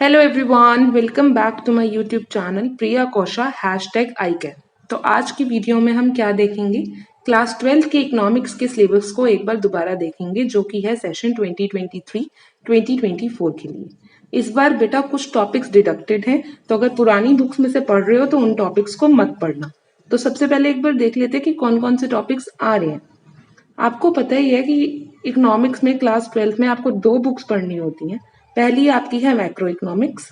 Hello everyone, welcome back to my YouTube channel Priya Kausha #iCare। तो आज की वीडियो में हम क्या देखेंगे, क्लास 12 के इकोनॉमिक्स के सिलेबस को एक बार दोबारा देखेंगे जो कि है सेशन 2023-2024 के लिए। इस बार बेटा कुछ टॉपिक्स डिडक्टेड हैं, तो अगर पुरानी बुक्स में से पढ़ रहे हो तो उन टॉपिक्स को मत पढ़ना। तो सबसे पहले एक बार देख लेते हैं कि कौन कौन से टॉपिक्स आ रहे हैं। आपको पता ही है कि इकोनॉमिक्स में क्लास 12 में आपको 2 बुक्स पढ़नी होती हैं। पहली आपकी है मैक्रो इकोनॉमिक्स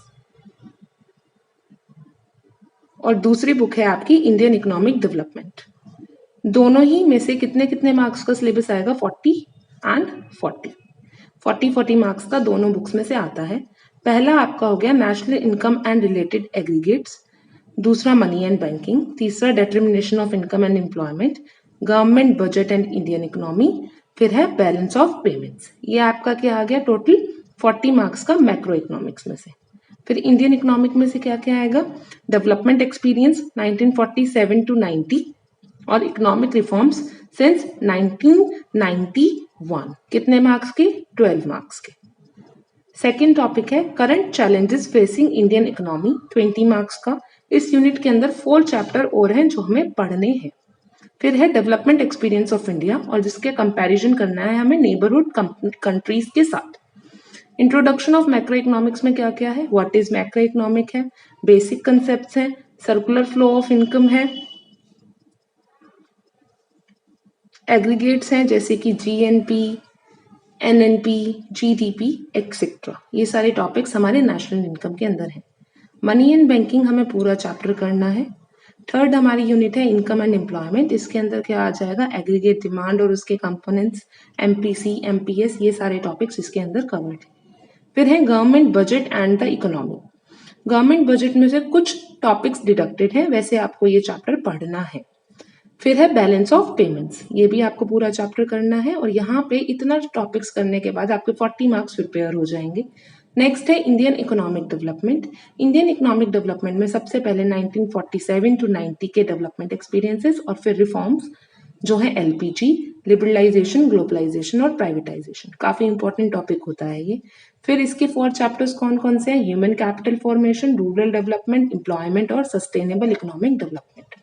और दूसरी बुक है आपकी इंडियन इकोनॉमिक डेवलपमेंट। दोनों ही में से कितने कितने मार्क्स का सिलेबस आएगा? 40 एंड 40 मार्क्स का दोनों बुक्स में से आता है। पहला आपका हो गया national income and related aggregates, दूसरा मनी एंड बैंकिंग, तीसरा determination of income and employment, government budget and Indian economy, फिर है बैलेंस ऑफ पेमेंट्स। ये आपका क्या आ गया? टोटल 40 मार्क्स का मैक्रो इकोनॉमिक्स में से। फिर इंडियन इकोनॉमिक में से क्या क्या आएगा? डेवलपमेंट एक्सपीरियंस 1947 to 90 और इकोनॉमिक रिफॉर्म्स सिंस 1991। कितने मार्क्स के? 12 मार्क्स के। सेकेंड टॉपिक है current challenges facing Indian economy, 20 marks का। इस यूनिट के अंदर 4 चैप्टर और हैं जो हमें पढ़ने हैं। फिर है डेवलपमेंट एक्सपीरियंस ऑफ इंडिया और जिसके कंपैरिजन करना है हमें नेबरहुड कंट्रीज के साथ। इंट्रोडक्शन ऑफ मैक्रो इकोनॉमिक्स में क्या क्या है? व्हाट इज मैक्रो इकोनॉमिक है, बेसिक कंसेप्ट्स हैं, सर्कुलर फ्लो ऑफ इनकम है, एग्रीगेट्स हैं जैसे कि जीएनपी, एनएनपी, जीडीपी एक्सेट्रा। ये सारे टॉपिक्स हमारे नेशनल इनकम के अंदर हैं। मनी एंड बैंकिंग हमें पूरा चैप्टर करना है। थर्ड हमारी यूनिट है इनकम एंड एम्प्लॉयमेंट। इसके अंदर क्या आ जाएगा? एग्रीगेट डिमांड और उसके कंपोनेंट्स, एमपीसी, एमपीएस, ये सारे टॉपिक्स इसके अंदर कवर्ड है। फिर है government budget and the economy. Government budget में से कुछ टॉपिक्स डिडक्टेड है, वैसे आपको ये चैप्टर पढ़ना है। फिर है बैलेंस ऑफ पेमेंट्स, ये भी आपको पूरा चैप्टर करना है और यहाँ पे इतना टॉपिक्स करने के बाद आपके 40 मार्क्स प्रिपेयर हो जाएंगे। नेक्स्ट है Indian economic development. Indian economic development में सबसे पहले 1947 to 90 के डेवलपमेंट एक्सपीरियंसेस और फिर रिफॉर्म्स जो है एलपीजी, लिबरलाइजेशन, ग्लोबलाइजेशन और प्राइवेटाइजेशन। काफी इंपॉर्टेंट टॉपिक होता है ये। फिर इसके 4 चैप्टर्स कौन कौन से हैं? Human capital formation, rural development, employment और सस्टेनेबल इकोनॉमिक डेवलपमेंट।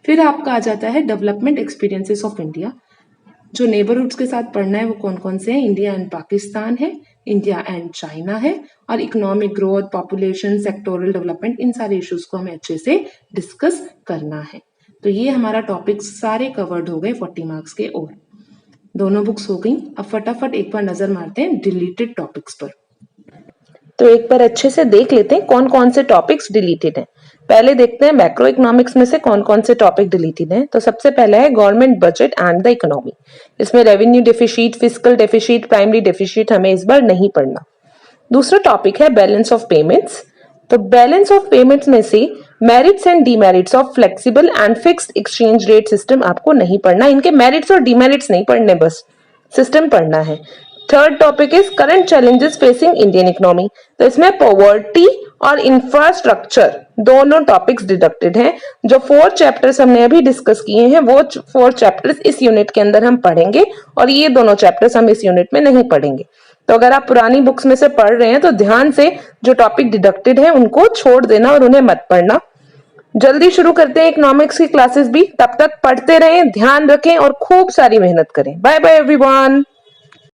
फिर आपका आ जाता है डेवलपमेंट एक्सपीरियंसेस ऑफ इंडिया। जो नेबरहुड्स के साथ पढ़ना है वो कौन कौन से हैं? इंडिया एंड पाकिस्तान है, इंडिया एंड चाइना है और economic growth, population, sectoral development, इन सारे इश्यूज को हमें अच्छे से डिस्कस करना है। तो ये हमारा टॉपिक सारे कवर्ड हो गए 40 मार्क्स के। और दोनों बुक्स हो गई। अब फटाफट एक बार नजर मारते हैं डिलीटेड टॉपिक्स पर। तो एक बार अच्छे से देख लेते हैं कौन कौन से टॉपिक्स डिलीटेड हैं। पहले देखते हैं मैक्रो इकोनॉमिक्स में से कौन कौन से टॉपिक डिलीटेड हैं। तो सबसे पहला है government budget and the economy. इसमें revenue deficit, fiscal deficit, primary deficit हमें इस बार नहीं पढ़ना। दूसरा टॉपिक है बैलेंस ऑफ पेमेंट्स। तो बैलेंस ऑफ पेमेंट्स में से merits and demerits of flexible and fixed exchange rate system आपको नहीं पढ़ना। इनके मेरिट्स और डीमेरिट्स नहीं पढ़ने, बस सिस्टम पढ़ना है। Third topic is current challenges facing Indian economy. तो इसमें पॉवर्टी और इंफ्रास्ट्रक्चर दोनों टॉपिक्स डिडक्टेड हैं। जो 4 चैप्टर्स हमने अभी डिस्कस किए हैं वो 4 चैप्टर्स इस यूनिट के अंदर हम पढ़ेंगे और ये दोनों चैप्टर्स हम इस यूनिट में नहीं पढ़ेंगे। तो अगर आप पुरानी बुक्स में से पढ़ रहे हैं तो ध्यान से जो टॉपिक डिडक्टेड है उनको छोड़ देना और उन्हें मत पढ़ना। जल्दी शुरू करते हैं इकोनॉमिक्स की क्लासेस भी। तब तक पढ़ते रहें, ध्यान रखें और खूब सारी मेहनत करें। Bye bye everyone.